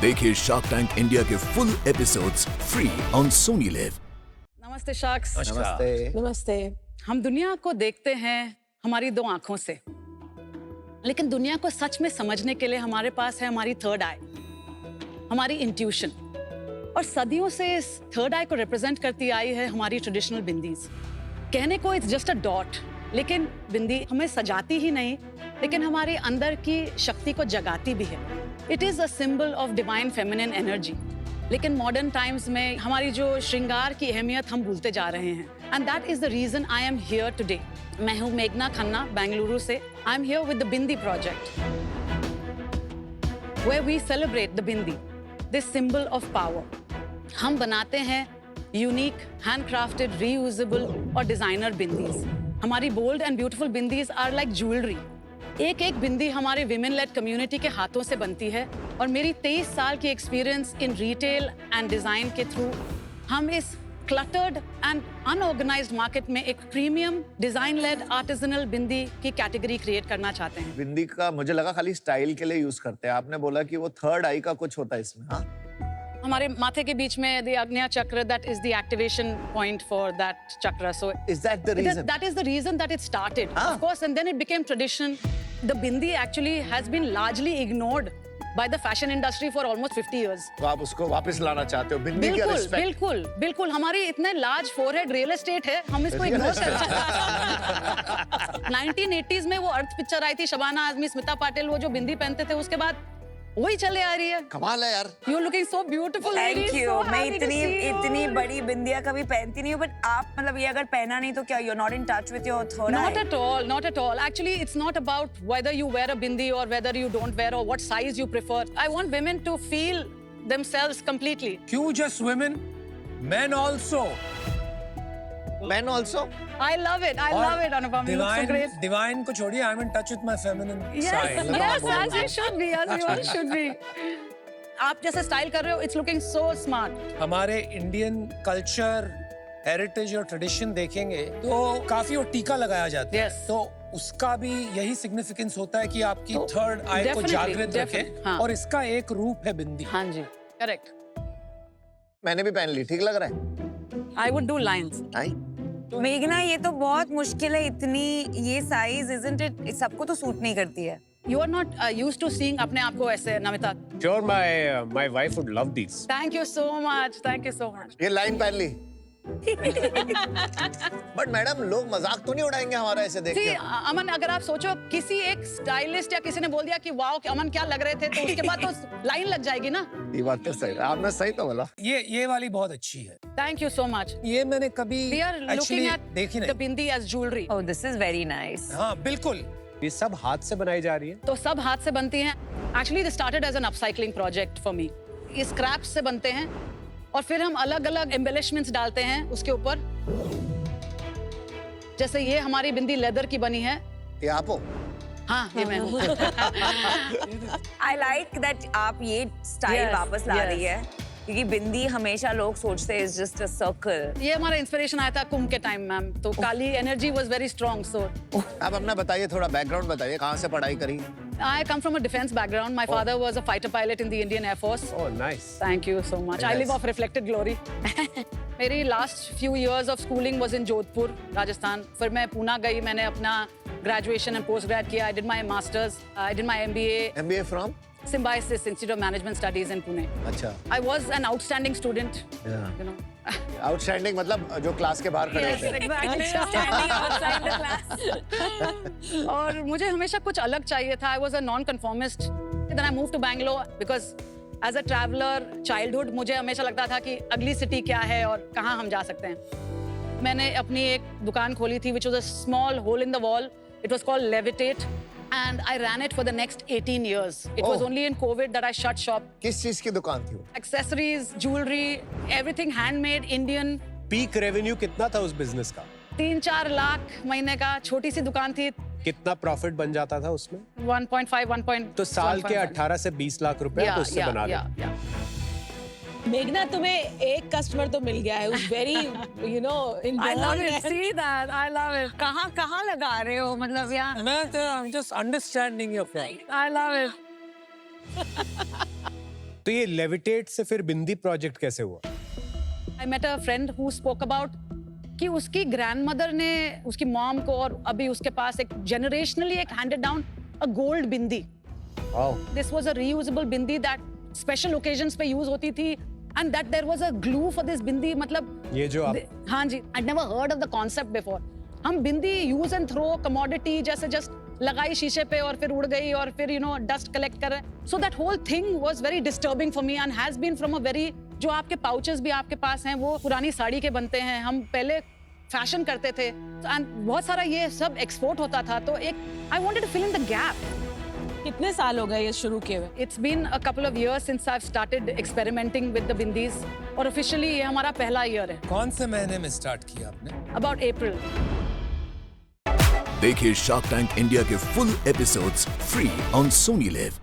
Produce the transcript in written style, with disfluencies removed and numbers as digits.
देखिए shark tank India के full episodes free on Sony live. नमस्ते शार्क्स। नमस्ते। नमस्ते। हम दुनिया को देखते हैं हमारी दो आंखों से, लेकिन दुनिया को सच में समझने के लिए हमारे पास है हमारी थर्ड आई, हमारी इंट्यूशन। और सदियों से इस थर्ड आई को रिप्रेजेंट करती आई है हमारी ट्रेडिशनल बिंदीज। कहने को इट्स जस्ट अ डॉट, लेकिन बिंदी हमें सजाती ही नहीं, लेकिन हमारे अंदर की शक्ति को जगाती भी है। It is a symbol of divine feminine energy. लेकिन मॉडर्न टाइम्स में हमारी जो श्रृंगार की अहमियत हम भूलते जा रहे हैं, and that is the reason I am here today. मैं हूँ मेघना खन्ना, बेंगलुरु से। I am here with the bindi project, where we celebrate the bindi, this symbol of power. हम बनाते हैं यूनिक, हैंडक्राफ्टेड, रीयूजेबल और डिजाइनर बिंदीज। हमारी bold and beautiful bindis are like jewellery. एक एक बिंदी हमारे विमेन लेड कम्युनिटी के हाथों से बनती है, और मेरी 23 साल की experience in retail and design के थ्रू हम इस क्लटर्ड एंड अनऑर्गेनाइज्ड मार्केट में एक प्रीमियम डिजाइन लेड आर्टिजनल बिंदी की कैटेगरी क्रिएट करना चाहते हैं। बिंदी का मुझे लगा खाली स्टाइल के लिए यूज करते हैं, आपने बोला कि वो थर्ड आई का कुछ होता है इसमें। हाँ, हमारे माथे के बीच में the Agneya chakra, that is the activation point for that chakra. So is that the reason? that is the reason that it started, of course, and then it became tradition. The bindi actually has been largely ignored by the fashion industry for almost 50 years. तो आप उसको वापस लाना चाहते हो, बिंदी की बिल्कुल respect? बिल्कुल बिल्कुल। हमारी इतने लार्ज फोरहेड रियल एस्टेट है, हम इसको इग्नोर कर 1980s में वो अर्थ पिक्चर आई थी, शबाना आजमी, स्मिता पाटिल, वो जो बिंदी पहनते थे, उसके बाद वही चले आ रही है। कमाल है यार। You looking so beautiful. Thank you. मैं इतनी बड़ी बिंदिया कभी पहनती नहीं हूँ, बट आप मतलब ये अगर पहना नहीं तो क्या you are not in touch with your third eye? Not at all, not at all. Actually, it's not about whether you wear a bindi or whether you don't wear, or what size you prefer. I want women to feel themselves completely. क्यों just women? Men also. Men also? I love it. I love it, Anupam. You look so great. Divine को छोड़िए, I'm in touch with my feminine Yes, side. yes, as you should be, as you all should be. आप जैसे style कर रहे हो, it's looking so smart. हमारे Indian culture, heritage और tradition देखेंगे तो काफी वो टीका लगाया जाता है। Yes. तो उसका भी यही सिग्निफिकेंस होता है कि आपकी थर्ड आई को definitely, जागृत रखे, हाँ। और इसका एक रूप है बिंदी। हाँ जी, correct. मैंने भी पहन ली, ठीक लग रहा है? I would do lines. आई? मेघना, ये तो बहुत मुश्किल है, इतनी ये साइज, इजंट इट? सबको तो सूट नहीं करती है। You are not used to seeing अपने आप को ऐसे, Namita. Sure, my wife would love these. Thank you so much. Thank you so much. ये लाइन पहन ली। बट मैडम, लोग मजाक तो नहीं उड़ाएंगे हमारा ऐसे देख See, के? अमन, अगर आप सोचो किसी एक स्टाइलिस्ट या किसी ने बोल दिया कि वाओ अमन क्या लग रहे थे, तो उसके बाद तो लाइन लग जाएगी ना। ये बात तो सही है, आपने सही तो बोला। ये वाली बहुत अच्छी है। Thank you so much. ये मैंने कभी We are looking actually at देखी the नहीं। bindi as jewelry. Oh, this is very nice. हाँ बिल्कुल। ये सब हाथ से बनाई जा रही है। तो सब हाथ से बनती हैं। Actually, this started as an upcycling project for me. ये स्क्रैप्स से बनते हैं, और फिर हम अलग-अलग embellishments डालते हैं उसके ऊपर। जैसे ये हमारी बिंदी लेदर की बनी है। ये आप हो? हाँ, ये मैं हूँ। आई लाइक दैट आप ये स्टाइल Yes, वापस ला yes. रही है, क्योंकि बिंदी हमेशा लोग सोचते हैं इज जस्ट अ सर्कल। ये हमारा इंस्पिरेशन आया था कुंभ के टाइम, मैम। तो काली एनर्जी वाज वेरी स्ट्रॉन्ग, सो आप अपना बताइए, थोड़ा बैकग्राउंड बताइए, कहाँ से पढ़ाई करी? I come from a defense background. My father was a fighter pilot in the Indian Air Force. Oh, nice. Thank you so much. I Very live nice. off reflected glory. मेरी last few years of schooling was in Jodhpur, Rajasthan. फिर मैं पूना गई, मैंने अपना graduation and post grad किया. I did my masters. I did my MBA. MBA from? Symbiosis Institute of Management Studies in Pune. अच्छा। I was an outstanding student. You know. Outstanding मतलब जो class के बाहर खड़े Yes, होते हैं। exactly. Standing outside the class. और मुझे हमेशा कुछ अलग चाहिए था. I was a non-conformist. Then I moved to Bangalore because as a traveler, childhood, मुझे हमेशा लगता था कि अगली सिटी क्या है और कहाँ हम जा सकते हैं। मैंने अपनी एक दुकान खोली थी, which was a small hole in the wall. It was called Levitate, and I ran it for the next 18 years. It was Oh. only in COVID that I shut shop. किस चीज की दुकान थी वो? Accessories, jewelry, everything handmade, Indian. Peak revenue कितना था उस business का? 3-4 लाख महीने का, छोटी सी दुकान थी। कितना प्रॉफिट बन जाता था उसमें? 1.5, 1. तो साल के 18 से 20 लाख रुपए आप उससे बना रहे। मेघना, तुम्हें एक कस्टमर तो मिल गया है, उस very you know in I love it. See that? I love it. कहाँ लगा रहे हो, मतलब यार? मैं तो I'm just understanding your point. I love it. तो ये लेविटेट से फिर बिंदी प्रोजेक्ट कैसे हुआ? I met a friend who spoke about कि उसकी ग्रैंडमदर ने उसकी मॉम को और अभी उसके पास एक जनरेशनली एक handed down a gold bindi. This was a reusable bindi that special occasions पे यूज होती थी and that there was a glue for this बिंदी. मतलब ये जो आप हाँ जी, I'd never heard of the concept before. हम बिंदी यूज एंड थ्रो कमोडिटी जैसे जस्ट लगाई शीशे पे और फिर उड़ गई और फिर डस्ट कलेक्ट कर रहे हैं. So that whole thing was very disturbing for me and has been from a very जो आपके पाउचेस भी आपके पास हैं वो पुरानी साड़ी के बनते हैं. हम पहले फैशन करते थे एंड बहुत सारा ये सब एक्सपोर्ट होता था. तो एक I wanted to fill in the gap. कितने साल हो गए ये शुरू किए हुए? It's been a couple of years since I've started experimenting with the bindis और officially ये हमारा पहला ईयर है. कौन से महीने में स्टार्ट किया आपने? About April. देखिए शार्क टैंक इंडिया के full episodes free on Sony live.